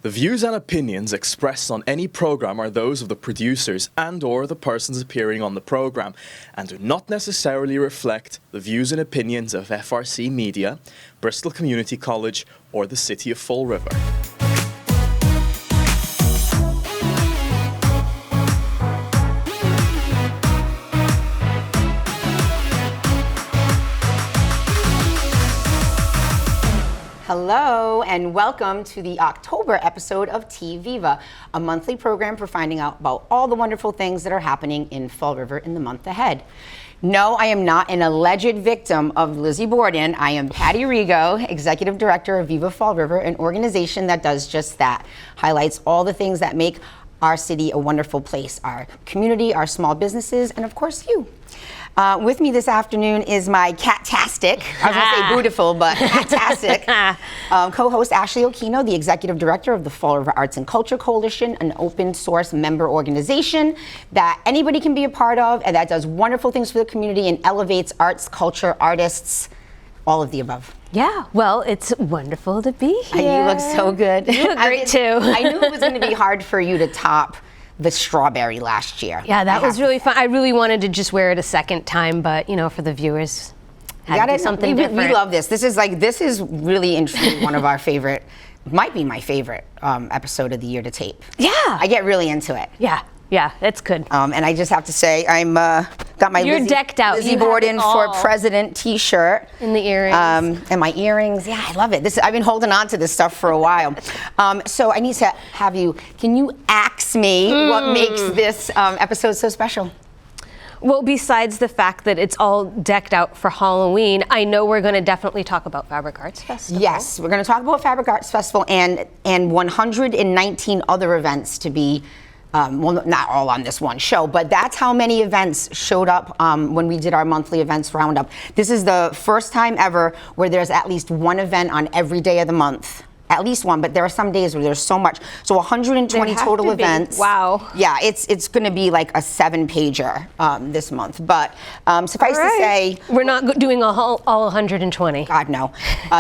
The views and opinions expressed on any program are those of the producers and/or the persons appearing on the program and do not necessarily reflect the views and opinions of FRC Media, Bristol Community College, or the City of Fall River. Hello and welcome to the October episode of TViva, a monthly program for finding out about all the wonderful things that are happening in Fall River in the month ahead. No, I am not an alleged victim of Lizzie Borden. I am Patty Rigo, Executive Director of Viva Fall River, an organization that does just that, highlights all the things that make our city a wonderful place, our community, our small businesses, and of course you. With me this afternoon is my cat-tastic, I was going to say beautiful, but cat-tastic, co-host Ashley Okino, the Executive Director of the Fall River Arts and Culture Coalition, an open source member organization that anybody can be a part of and that does wonderful things for the community and elevates arts, culture, artists, all of the above. Yeah, well, it's wonderful to be here. And you look so good. You look great too. I knew it was going to be hard for you to top the strawberry last year. Yeah, that was really fun. I really wanted to just wear it a second time, but you know, for the viewers, had to do something different. We love this. This is really and truly one of our favorite, might be my favorite episode of the year to tape. Yeah. I get really into it. Yeah, it's good. And I just have to say, I'm got my decked out. Lizzie Borden for President T-shirt. And the earrings. And my earrings. Yeah, I love it. I've been holding on to this stuff for a while. So I need to have you. Can you ask me what makes this episode so special? Well, besides the fact that it's all decked out for Halloween, I know we're going to definitely talk about Fabric Arts Festival. Yes, we're going to talk about Fabric Arts Festival and 119 other events to be. Well, not all on this one show, but that's how many events showed up when we did our monthly events roundup. This is the first time ever where there's at least one event on every day of the month. At least one, but there are some days where there's so much. So 120 total events. Wow. Yeah, it's going to be like a 7-pager this month. But suffice to say, we're not doing all 120. God, no.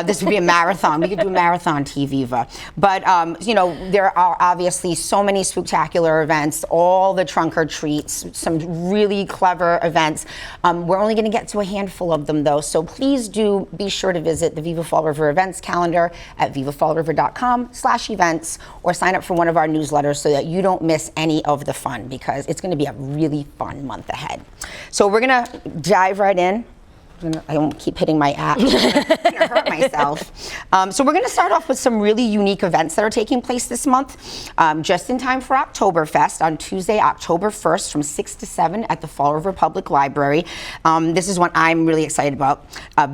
This would be a marathon. We could do a marathon TViva. But, you know, there are obviously so many spectacular events, all the trunk or treats, some really clever events. We're only going to get to a handful of them, though. So please do be sure to visit the Viva Fall River events calendar at vivafallriver.com/events or sign up for one of our newsletters so that you don't miss any of the fun, because it's going to be a really fun month ahead. So we're going to dive right in. I won't keep hitting my app. I'm going to hurt myself. So we're going to start off with some really unique events that are taking place this month, just in time for Oktoberfest on Tuesday, October 1st from 6 to 7 at the Fall River Public Library. This is what I'm really excited about.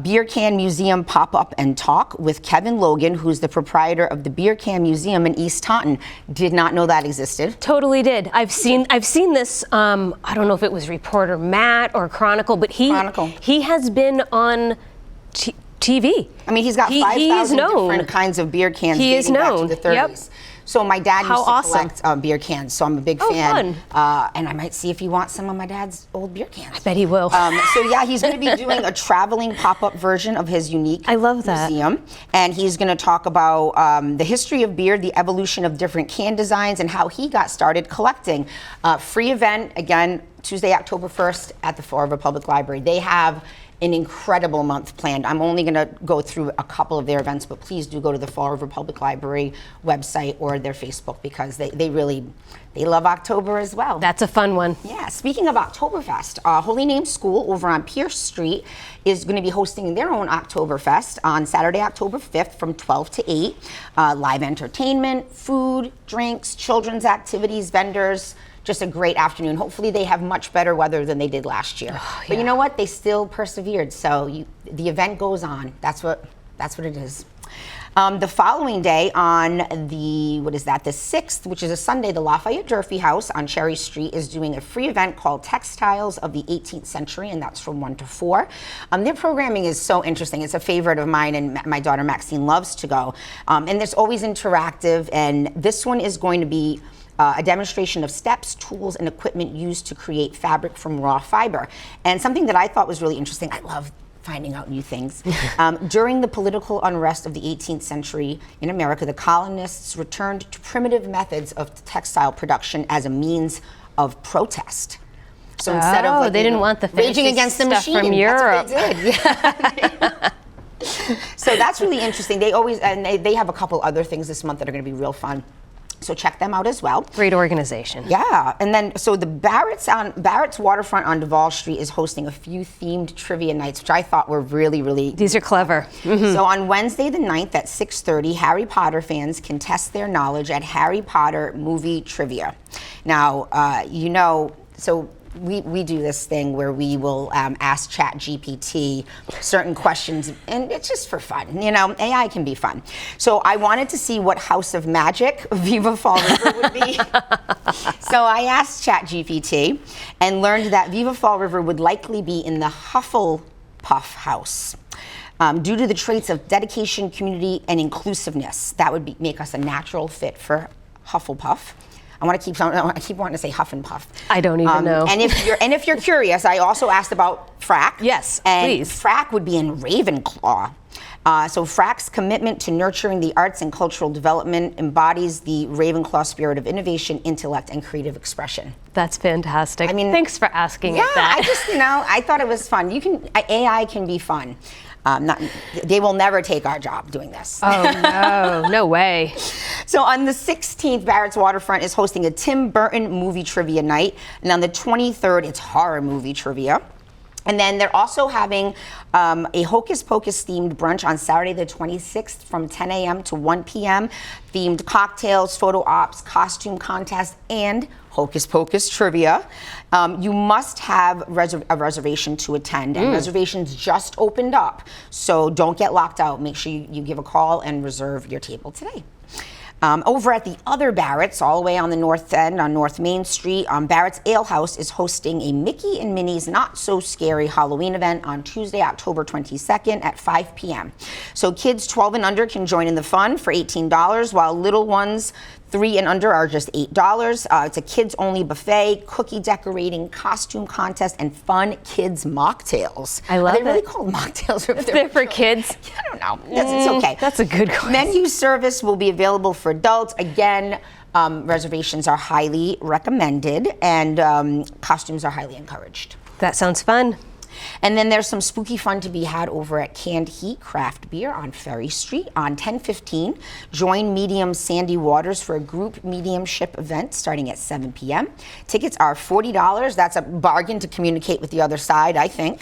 Beer Can Museum Pop-Up and Talk with Kevin Logan, who's the proprietor of the Beer Can Museum in East Taunton. Did not know that existed. Totally did. I've seen this, I don't know if it was reporter Matt or Chronicle, but he has been on TV. I mean, he's got 5,000 different kinds of beer cans dating back to the 30s. Yep. So my dad used to collect beer cans, so I'm a big fan. Fun. And I might see if he wants some of my dad's old beer cans. I bet he will. So yeah, he's going to be doing a traveling pop-up version of his unique museum. And he's going to talk about the history of beer, the evolution of different can designs, and how he got started collecting. Free event, again, Tuesday, October 1st at the Fall River Public Library. They have an incredible month planned. I'm only going to go through a couple of their events, but please do go to the Fall River Public Library website or their Facebook, because they love October as well. That's a fun one. Yeah, speaking of Oktoberfest, Holy Name School over on Pierce Street is going to be hosting their own Oktoberfest on Saturday, October 5th from 12 to 8. Live entertainment, food, drinks, children's activities, vendors. Just a great afternoon. Hopefully they have much better weather than they did last year. Oh, yeah. But you know what? They still persevered. So the event goes on. That's what it is. The following day on the 6th, which is a Sunday, the Lafayette Durfee House on Cherry Street is doing a free event called Textiles of the 18th Century, and that's from 1 to 4. Their programming is so interesting. It's a favorite of mine, and my daughter Maxine loves to go. And it's always interactive, and this one is going to be a demonstration of steps, tools, and equipment used to create fabric from raw fiber. And something that I thought was really interesting, I love finding out new things. During the political unrest of the 18th century in America, the colonists returned to primitive methods of textile production as a means of protest. So instead of they didn't want the raging against the stuff machine from Europe. That's what they did. Yeah. So that's really interesting. They always, and they have a couple other things this month that are going to be real fun. So check them out as well. Great organization. Yeah, and then so the Barrett's Waterfront on Duval Street is hosting a few themed trivia nights, which I thought were really, really. These are clever. So on Wednesday the 9th at 6:30, Harry Potter fans can test their knowledge at Harry Potter movie trivia. Now, so we do this thing where we will ask ChatGPT certain questions, and it's just for fun. AI can be fun. So I wanted to see what House of Magic Viva Fall River would be. So I asked ChatGPT and learned that Viva Fall River would likely be in the Hufflepuff house. Due to the traits of dedication, community, and inclusiveness, that would make us a natural fit for Hufflepuff. I keep wanting to say Huff and Puff. I don't even know. And if you're curious, I also asked about Frack. Yes, and please. Frack would be in Ravenclaw. So Frack's commitment to nurturing the arts and cultural development embodies the Ravenclaw spirit of innovation, intellect, and creative expression. That's fantastic. I mean, thanks for asking it that. I thought it was fun. AI can be fun. They will never take our job doing this. Oh, no way. So on the 16th, Barrett's Waterfront is hosting a Tim Burton movie trivia night. And on the 23rd, it's horror movie trivia. And then they're also having a Hocus Pocus themed brunch on Saturday the 26th from 10 a.m. to 1 p.m. Themed cocktails, photo ops, costume contest, and Hocus Pocus trivia. You must have a reservation to attend, and reservations just opened up. So don't get locked out. Make sure you give a call and reserve your table today. Over at the other Barrett's, all the way on the north end on North Main Street, Barrett's Ale House is hosting a Mickey and Minnie's Not So Scary Halloween event on Tuesday, October 22nd at 5 p.m. So kids 12 and under can join in the fun for $18, while little ones 3 and under are just $8. It's a kids-only buffet, cookie decorating, costume contest, and fun kids mocktails. I love it. Are they really called mocktails? If they're for kids? I don't know. It's okay. That's a good question. Menu service will be available for adults. Again, reservations are highly recommended, and costumes are highly encouraged. That sounds fun. And then there's some spooky fun to be had over at Canned Heat Craft Beer on Ferry Street on 10:15. Join Medium Sandy Waters for a group mediumship event starting at 7 p.m. Tickets are $40. That's a bargain to communicate with the other side, I think.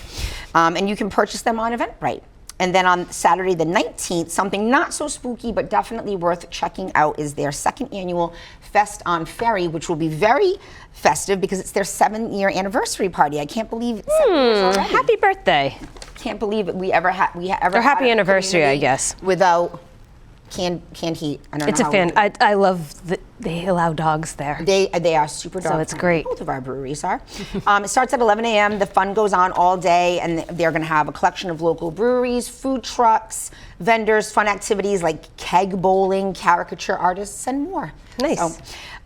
And you can purchase them on Eventbrite. And then on Saturday the 19th, something not so spooky but definitely worth checking out is their second annual Fest on Ferry, which will be very festive because it's their 7-year anniversary party. I can't believe it's 7 years already. Happy birthday. Can't believe it. We ever had Or happy anniversary, I guess. Without canned heat. I don't It's know a fan. I love that they allow dogs there. They are super dog So it's friendly. great. Both of our breweries are. It starts at 11 a.m. The fun goes on all day, and they're going to have a collection of local breweries, food trucks, vendors, fun activities like keg bowling, caricature artists, and more. Nice. So,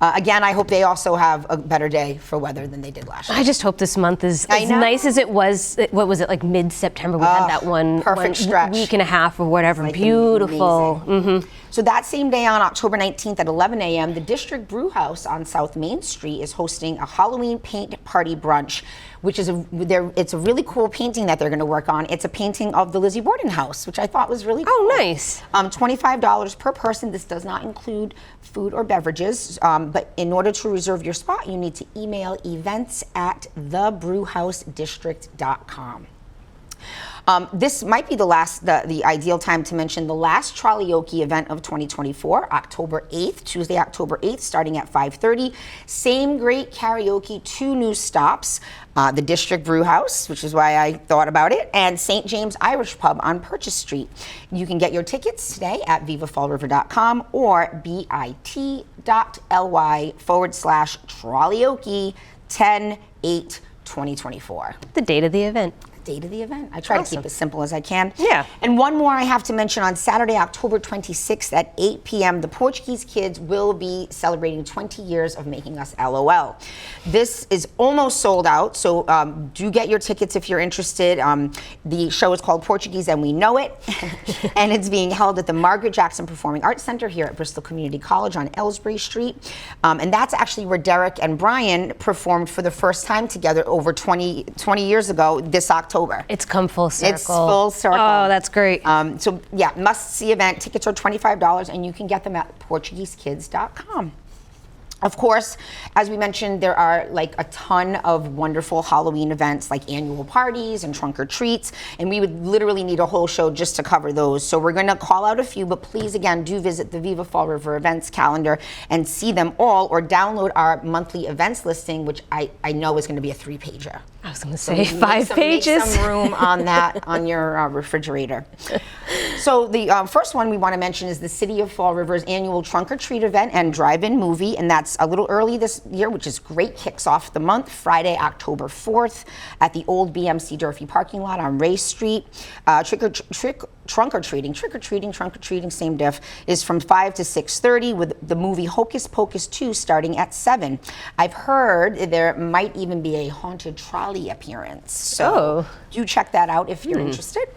again, I hope they also have a better day for weather than they did last year. I just hope this month is as nice as it was. What was it, like mid-September? We had that one stretch. week and a half or whatever. Like beautiful. Mm-hmm. So that same day on October 19th at 11 a.m., the District Brew House on South Main Street is hosting a Halloween paint party brunch, which is it's a really cool painting that they're going to work on. It's a painting of the Lizzie Borden house, which I thought was really cool. Oh, nice. $25 per person. This does not include food or beverages, but in order to reserve your spot, you need to email events@thebrewhousedistrict.com. This might be the ideal time to mention the last Trolley-Oki event of 2024, October 8th, Tuesday, October 8th, starting at 5:30. Same great karaoke, 2 new stops, the District Brew House, which is why I thought about it, and St. James Irish Pub on Purchase Street. You can get your tickets today at vivafallriver.com or bit.ly/Trolley-Oki 10/8/2024. The date of the event. date of the event. I try to keep it simple as I can. Yeah. And one more I have to mention, on Saturday, October 26th at 8 p.m., the Portuguese Kids will be celebrating 20 years of making us LOL. This is almost sold out, so do get your tickets if you're interested. The show is called Portuguese and We Know It, and it's being held at the Margaret Jackson Performing Arts Center here at Bristol Community College on Ellsbury Street. And that's actually where Derek and Brian performed for the first time together over 20 years ago this October. It's come full circle. It's full circle. Oh, that's great. So yeah, must-see event. Tickets are $25 and you can get them at PortugueseKids.com. Of course, as we mentioned, there are like a ton of wonderful Halloween events like annual parties and trunk or treats, and we would literally need a whole show just to cover those. So we're going to call out a few, but please, again, do visit the Viva Fall River events calendar and see them all, or download our monthly events listing, which I know is going to be a 3-pager. I was going to say 5 pages. Make some room on that on your refrigerator. So the first one we want to mention is the City of Fall River's annual Trunk or Treat event and drive-in movie, and that's a little early this year, which is great. Kicks off the month Friday, October 4th at the old BMC Durfee parking lot on Ray Street. Trunk or treating, same diff, is from 5 to 6:30 with the movie Hocus Pocus 2 starting at 7. I've heard there might even be a haunted trolley appearance. So do check that out if you're interested.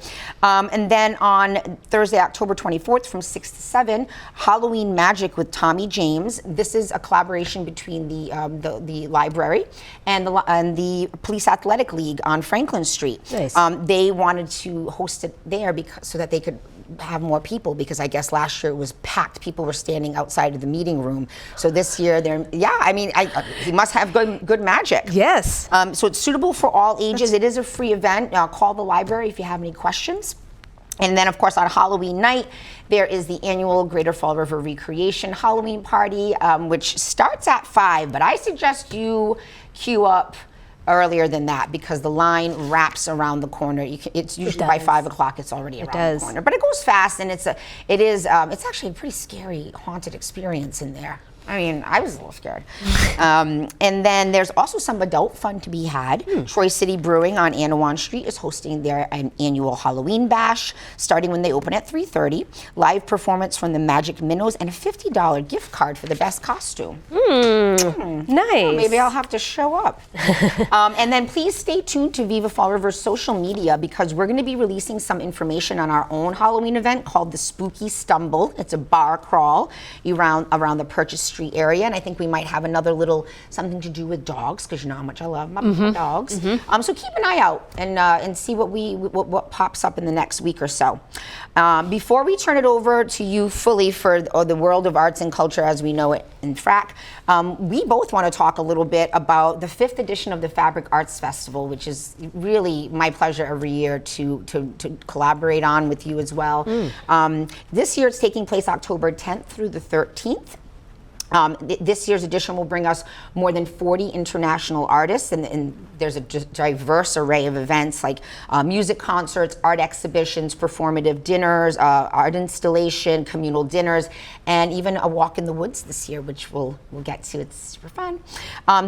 And then on Thursday, October 24th from 6 to 7, Halloween Magic with Tommy James. This is a collaboration between the library and the Police Athletic League on Franklin Street. Nice. They wanted to host it there so that they could have more people, because I guess last year it was packed. People were standing outside of the meeting room. So this year, he must have good magic. Yes. So it's suitable for all ages. It is a free event. Call the library if you have any questions. And then, of course, on Halloween night, there is the annual Greater Fall River Recreation Halloween Party, which starts at 5, but I suggest you queue up earlier than that, because the line wraps around the corner. It's usually by 5 o'clock. It's already around the corner, but it goes fast, and it's actually a pretty scary haunted experience in there. I mean, I was a little scared. And then there's also some adult fun to be had. Troy City Brewing on Anawan Street is hosting their annual Halloween bash, starting when they open at 3:30. Live performance from the Magic Minnows and a $50 gift card for the best costume. Nice. Well, maybe I'll have to show up. And then please stay tuned to Viva Fall River's social media, because we're going to be releasing some information on our own Halloween event called the Spooky Stumble. It's a bar crawl around the Purchase Street area, and I think we might have another little something to do with dogs, because you know how much I love my dogs. So keep an eye out and see what pops up in the next week or so. Before we turn it over to you fully for the world of arts and culture as we know it in FRAC, we both want to talk a little bit about the 5th edition of the Fabric Arts Festival, which is really my pleasure every year to collaborate on with you as well. This year it's taking place October 10th through the 13th. This year's edition will bring us more than 40 international artists, and there's a diverse array of events like music concerts, art exhibitions, performative dinners, art installation, communal dinners, and even a walk in the woods this year, which we'll get to. It's super fun.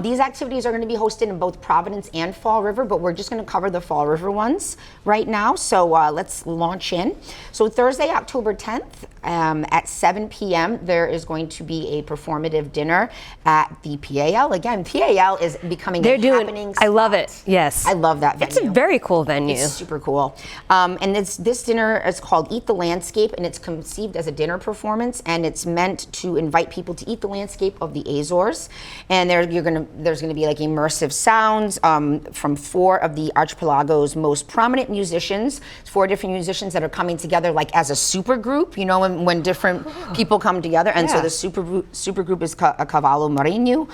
These activities are going to be hosted in both Providence and Fall River, but we're just going to cover the Fall River ones right now. So let's launch in. So Thursday, October 10th at 7 p.m., there is going to be a performative dinner at the PAL. Again, PAL is becoming a happening spot. I love it. Yes. I love that venue. It's a very cool venue. It's super cool. And this dinner is called Eat the Landscape, and it's conceived as a dinner performance, and it's meant to invite people to eat the landscape of the Azores. And there's going to be like immersive sounds from 4 of the archipelago's most prominent musicians. 4 different musicians that are coming together like as a super group, you know, when different people come together. And so the super group is Cavallo Marinho.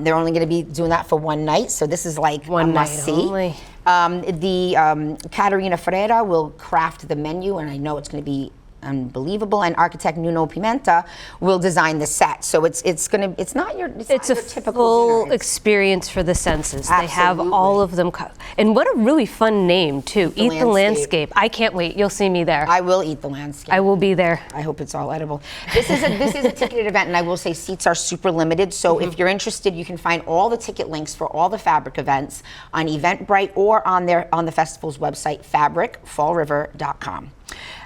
They're only going to be doing that for one night, so this is like one night only. The Catarina Ferreira will craft the menu, and I know it's going to be unbelievable. And architect Nuno Pimenta will design the set. So it's not your typical full dinner. experience for the senses. Absolutely. They have all of them. And what a really fun name, too. Eat the Landscape. I can't wait. You'll see me there. I will eat the landscape. I will be there. I hope it's all edible. This is a ticketed event, and I will say seats are super limited. So if you're interested, you can find all the ticket links for all the Fabric events on Eventbrite or on the festival's website, fabricfallriver.com.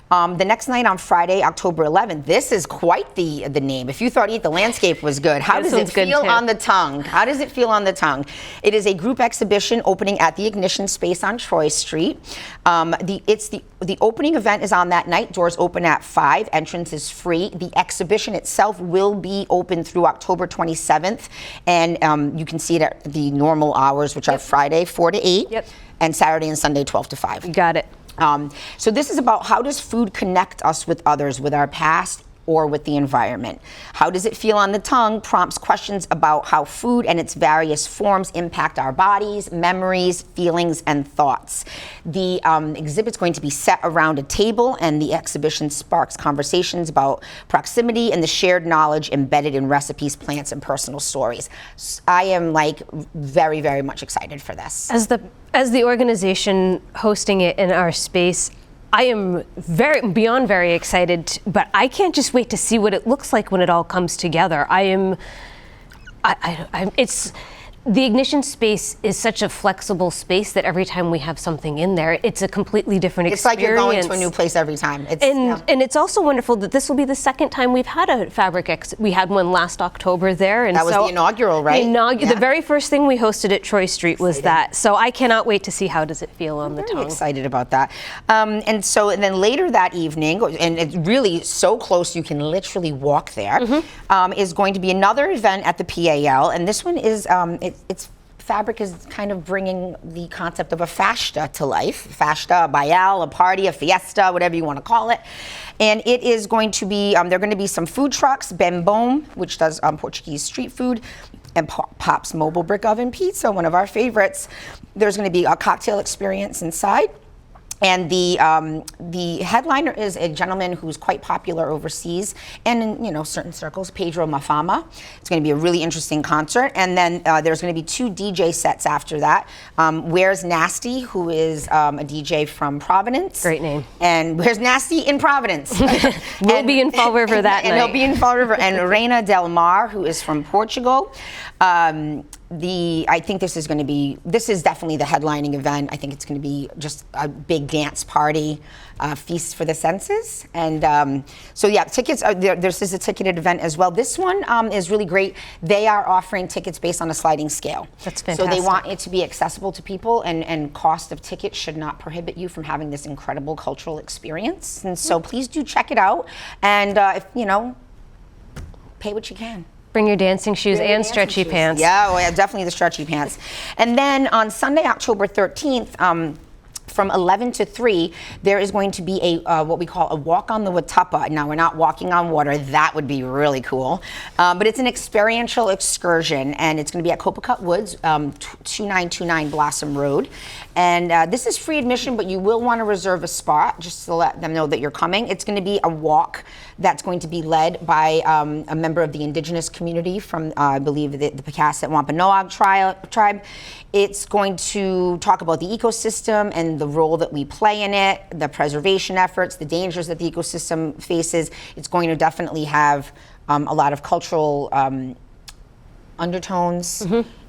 The next night on Friday, October 11th, this is quite the name. If you thought Eat the Landscape was good, how does it feel on the tongue? How does it feel on the tongue? It is a group exhibition opening at the Ignition Space on Troy Street. The opening event is on that night. Doors open at 5. Entrance is free. The exhibition itself will be open through October 27th, and you can see it at the normal hours, which are Friday 4 to 8, and Saturday and Sunday 12 to 5. You got it. So this is about how does food connect us with others, with our past, or with the environment. How does it feel on the tongue prompts questions about how food and its various forms impact our bodies, memories, feelings, and thoughts. The exhibit's going to be set around a table, and the exhibition sparks conversations about proximity and the shared knowledge embedded in recipes, plants, and personal stories. I am very, very much excited for this. As the organization hosting it in our space, I am beyond very excited, but I can't just wait to see what it looks like when it all comes together. The Ignition Space is such a flexible space that every time we have something in there, it's a completely different experience. It's like you're going to a new place every time. And it's also wonderful that this will be the second time we've had a fabric we had one last October there. And that was the inaugural, right? The very first thing we hosted at Troy Street was that. So I cannot wait to see how does it feel on the tongue. I'm excited about that. And then later that evening, and it's really so close you can literally walk there, is going to be another event at the PAL. And this one is, Fabric is kind of bringing the concept of a festa to life. Festa, a baial, a party, a fiesta, whatever you want to call it. And it is going to be, there are going to be some food trucks, Bembom, which does Portuguese street food, and Pop's Mobile Brick Oven Pizza, one of our favorites. There's going to be a cocktail experience inside. And the headliner is a gentleman who's quite popular overseas and in certain circles, Pedro Mafama. It's going to be a really interesting concert. And then there's going to be 2 DJ sets after that. Where's Nasty, who is a DJ from Providence. Great name. And Where's Nasty in Providence. We'll be in Fall River that night. And he'll be in Fall River. And Reina Del Mar, who is from Portugal. I think this is definitely the headlining event. I think it's going to be just a big dance party, feast for the senses. And tickets are there. This is a ticketed event as well. This one is really great. They are offering tickets based on a sliding scale. That's fantastic. So they want it to be accessible to people, and cost of tickets should not prohibit you from having this incredible cultural experience. And so please do check it out. And pay what you can. Bring your dancing shoes and stretchy pants. Yeah, definitely the stretchy pants. And then on Sunday, October 13th, from 11 to 3, there is going to be a what we call a walk on the Watapa. Now, we're not walking on water. That would be really cool. But it's an experiential excursion, and it's going to be at Copacut Woods, 2929 Blossom Road. And this is free admission, but you will want to reserve a spot just to let them know that you're coming. It's going to be a walk that's going to be led by a member of the indigenous community from, I believe, the Pecasset Wampanoag tribe. It's going to talk about the ecosystem and the role that we play in it, the preservation efforts, the dangers that the ecosystem faces. It's going to definitely have a lot of cultural undertones.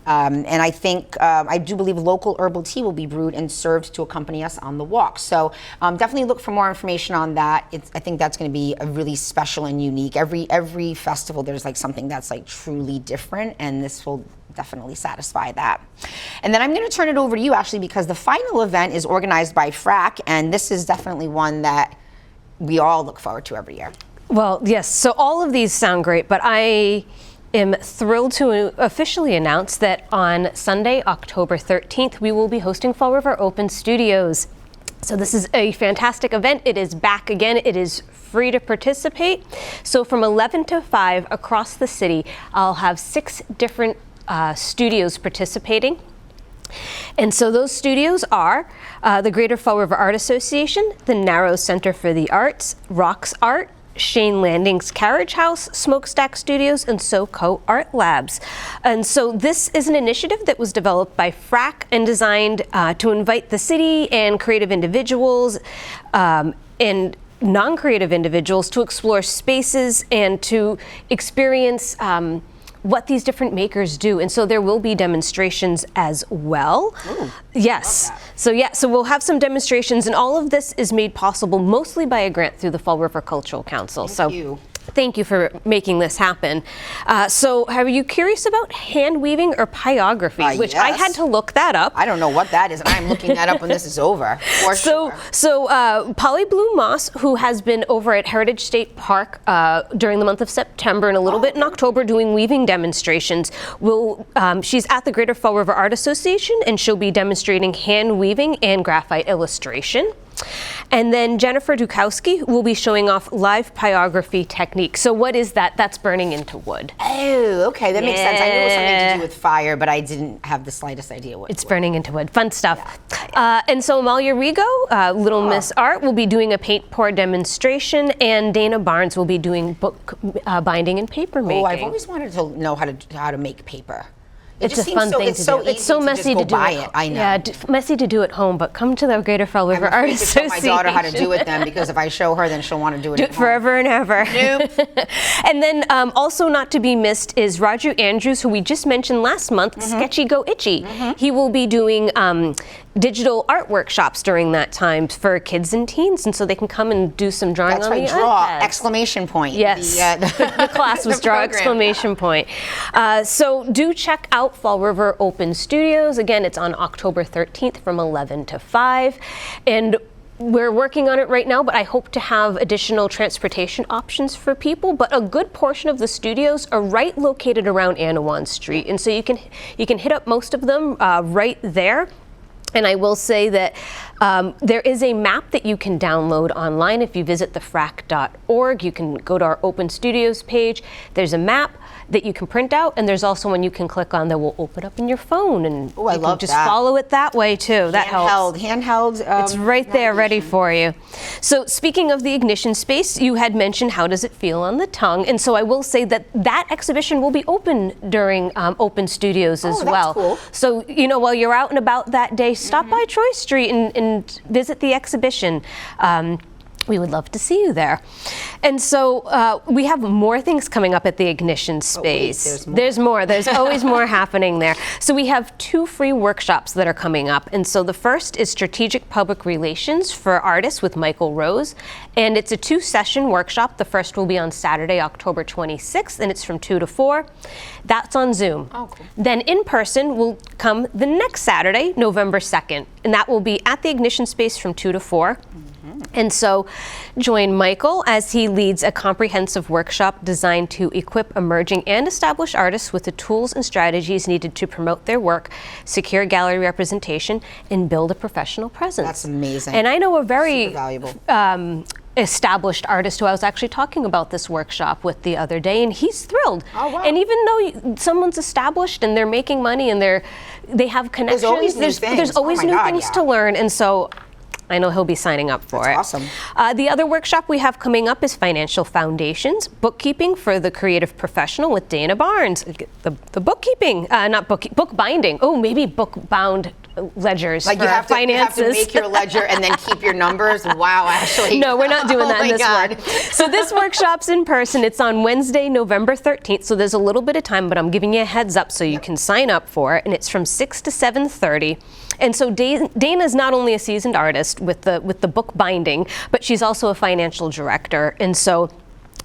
And I think, I do believe local herbal tea will be brewed and served to accompany us on the walk. So definitely look for more information on that. I think that's going to be a really special and unique. Every festival, there's something that's truly different, and this will definitely satisfy that. And then I'm going to turn it over to you, Ashley, because the final event is organized by FRAC, and this is definitely one that we all look forward to every year. Well, yes. So all of these sound great, but I am thrilled to officially announce that on Sunday, October 13th, we will be hosting Fall River Open Studios. So this is a fantastic event. It is back again. It is free to participate. So from 11 to 5 across the city, I'll have 6 different studios participating. And so those studios are the Greater Fall River Art Association, the Narrows Center for the Arts, Rocks Art, Shane Landing's Carriage House, Smokestack Studios, and SoCo Art Labs. And so this is an initiative that was developed by FRAC and designed to invite the city and creative individuals and non-creative individuals to explore spaces and to experience what these different makers do. And so there will be demonstrations as well. Ooh, yes. So we'll have some demonstrations, and all of this is made possible mostly by a grant through the Fall River Cultural Council. Thank you. Thank you for making this happen. So are you curious about hand weaving or pyrography? Which I yes. had to look that up. I don't know what that is, and I'm looking that up when this is over. For sure. So Polly Blue Moss, who has been over at Heritage State Park during the month of September and a little bit in October doing weaving demonstrations, she's at the Greater Fall River Art Association, and she'll be demonstrating hand weaving and graphite illustration. And then Jennifer Dukowski will be showing off live pyrography technique. So what is that? That's burning into wood. Oh, okay, that makes sense. I knew it was something to do with fire, but I didn't have the slightest idea what. It's burning into wood. Fun stuff. And so Amalia Rigo, Little Miss Art, will be doing a paint pour demonstration, and Dana Barnes will be doing book binding and paper making. Oh, I've always wanted to know how to make paper. It's a fun thing to do. It's so messy to do. I know. Yeah, messy to do at home, but come to the Greater Fall River Art Association. I'm afraid to tell my daughter how to do it then, because if I show her, then she'll want to do it. Do it forever and ever. Nope. And then also not to be missed is Roger Andrews, who we just mentioned last month, Sketchy Go Itchy. He will be doing digital art workshops during that time for kids and teens, and so they can come and do some drawing That's on right, the draw, iPads. Exclamation point. Yes, the class was the draw, program. exclamation point. So do check out Fall River Open Studios. Again, it's on October 13th from 11 to 5. And we're working on it right now, but I hope to have additional transportation options for people. But a good portion of the studios are right located around Anawan Street, and so you can hit up most of them right there. And I will say that there is a map that you can download online. If you visit thefrac.org, you can go to our Open Studios page. There's a map that you can print out, and there's also one you can click on that will open up in your phone, and I you love can just that. follow it that way too. That helps. Handheld. It's right there, ready for you. So speaking of the Ignition Space, you had mentioned how does it feel on the tongue, and so I will say that exhibition will be open during Open Studios as well. Cool. So while you're out and about that day, stop by Troy Street and visit the exhibition. We would love to see you there. And so we have more things coming up at the Ignition Space. There's more. There's always more happening there. So we have 2 free workshops that are coming up. And so the first is Strategic Public Relations for Artists with Michael Rose. And it's a 2-session workshop. The first will be on Saturday, October 26th, and it's from 2 to 4. That's on Zoom. Oh, cool. Then in person will come the next Saturday, November 2nd. And that will be at the Ignition Space from 2 to 4. And so join Michael as he leads a comprehensive workshop designed to equip emerging and established artists with the tools and strategies needed to promote their work, secure gallery representation, and build a professional presence. That's amazing. And I know a very super valuable. Established artist who I was actually talking about this workshop with the other day, and he's thrilled. Oh, wow. And even though someone's established and they're making money and they have connections, there's always new things to learn, and so I know he'll be signing up for it. Awesome. The other workshop we have coming up is Financial Foundations, Bookkeeping for the Creative Professional with Dana Barnes. The bookkeeping, book binding. Oh, maybe book-bound ledgers for you have finances. You have to make your ledger and then keep your numbers. Wow, Ashley. No, we're not doing that in this one. So this workshop's in person. It's on Wednesday, November 13th. So there's a little bit of time, but I'm giving you a heads up so you can sign up for it. And it's from 6 to 7:30. And so Dana's not only a seasoned artist with the book binding, but she's also a financial director. And so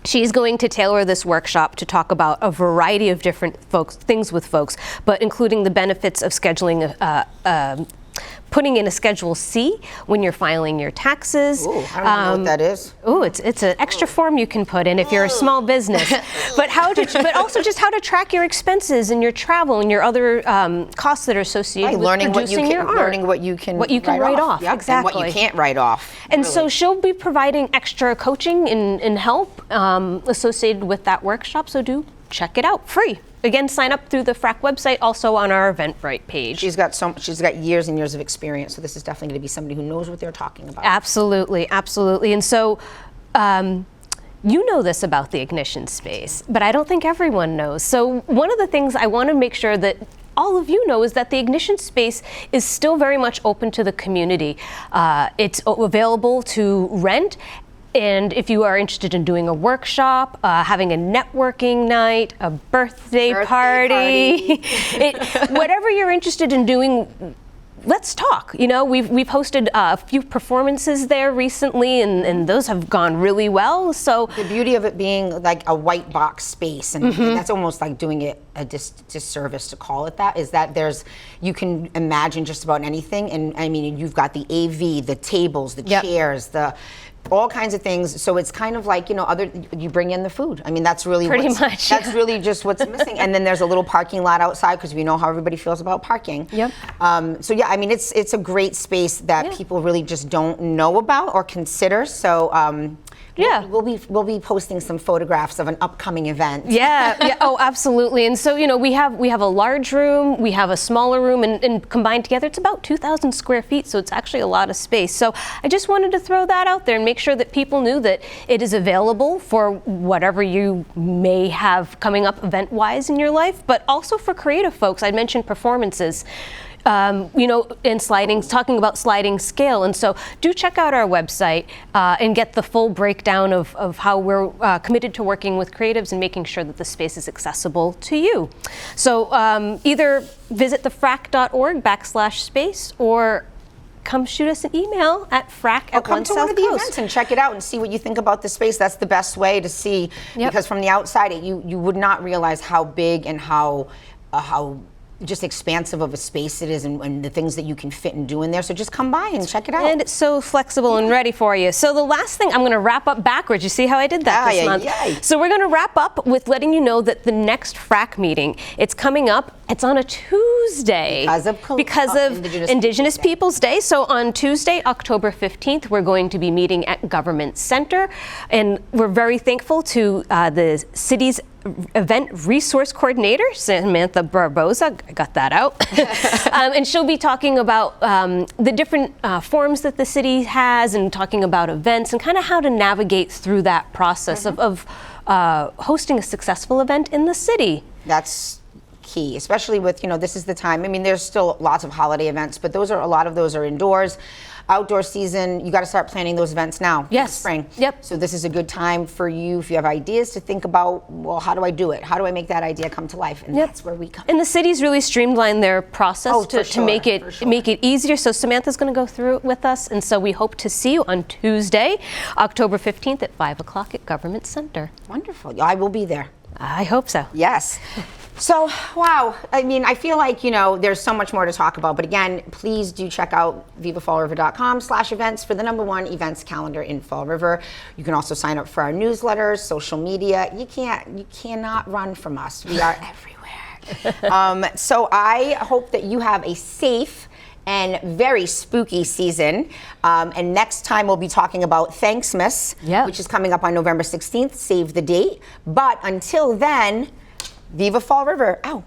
she's going to tailor this workshop to talk about a variety of different things with folks, but including the benefits of scheduling putting in a Schedule C when you're filing your taxes. Ooh, I don't know what that is. Oh, it's an extra form you can put in if you're a small business. But also just how to track your expenses and your travel and your other costs that are associated with producing your art. Learning what you can write off. Yep, exactly. And what you can't write off. And so she'll be providing extra coaching and help associated with that workshop. So do check it out, free. Again, sign up through the FRAC website, also on our Eventbrite page. She's got years and years of experience, so this is definitely going to be somebody who knows what they're talking about. Absolutely, absolutely. And so, you know this about the Ignition space, but I don't think everyone knows. So one of the things I want to make sure that all of you know is that the Ignition space is still very much open to the community. It's available to rent. And if you are interested in doing a workshop, having a networking night, a birthday party. Whatever you're interested in doing, let's talk. You know, we've hosted a few performances there recently, and those have gone really well. So the beauty of it being like a white box space, and that's almost like doing it a disservice to call it that, is that you can imagine just about anything. And I mean, you've got the AV, the tables, the chairs, all kinds of things. So it's kind of like, you bring in the food. I mean, that's really that's really just what's missing. And then there's a little parking lot outside, because we know how everybody feels about parking. Yep. So yeah, I mean, it's a great space that people really just don't know about or consider. So we'll be posting some photographs of an upcoming event. Yeah. Oh, absolutely. And so, we have a large room, we have a smaller room, and combined together, it's about 2,000 square feet. So it's actually a lot of space. So I just wanted to throw that out there and make sure that people knew that it is available for whatever you may have coming up event-wise in your life, but also for creative folks. I mentioned performances. In talking about sliding scale. And so do check out our website and get the full breakdown of how we're committed to working with creatives and making sure that the space is accessible to you. So either visit thefrac.org/space or come shoot us an email at frac@1 Or come to one of the events and check it out and see what you think about the space. That's the best way to see, because from the outside, you would not realize how big and how just expansive of a space it is, and the things that you can fit and do in there. So just come by and check it out. And it's so flexible and ready for you. So the last thing, I'm going to wrap up backwards. You see how I did that this month? So we're going to wrap up with letting you know that the next FRAC meeting, it's coming up. It's on a Tuesday because of Indigenous Peoples Day. So on Tuesday, October 15th, we're going to be meeting at Government Center, and we're very thankful to the city's event resource coordinator, Samantha Barboza. I got that out. And she'll be talking about the different forms that the city has, and talking about events and kind of how to navigate through that process of hosting a successful event in the city. That's key, especially with, this is the time. I mean, there's still lots of holiday events, but a lot of those are indoors. Outdoor season, you got to start planning those events now. Yes. Spring. Yep. So this is a good time for you, if you have ideas, to think about, well, how do I do it? How do I make that idea come to life? And that's where we come. And the city's really streamlined their process to make it easier. So Samantha's going to go through it with us, and so we hope to see you on Tuesday, October 15th at 5 o'clock at Government Center. Wonderful. I will be there. I hope so. Yes. So, wow. I mean, I feel like, there's so much more to talk about. But again, please do check out vivafallriver.com/events for the #1 events calendar in Fall River. You can also sign up for our newsletters, social media. You cannot run from us. We are everywhere. So I hope that you have a safe and very spooky season. And next time we'll be talking about Thanksmas, which is coming up on November 16th. Save the date. But until then, Viva Fall River. Ow.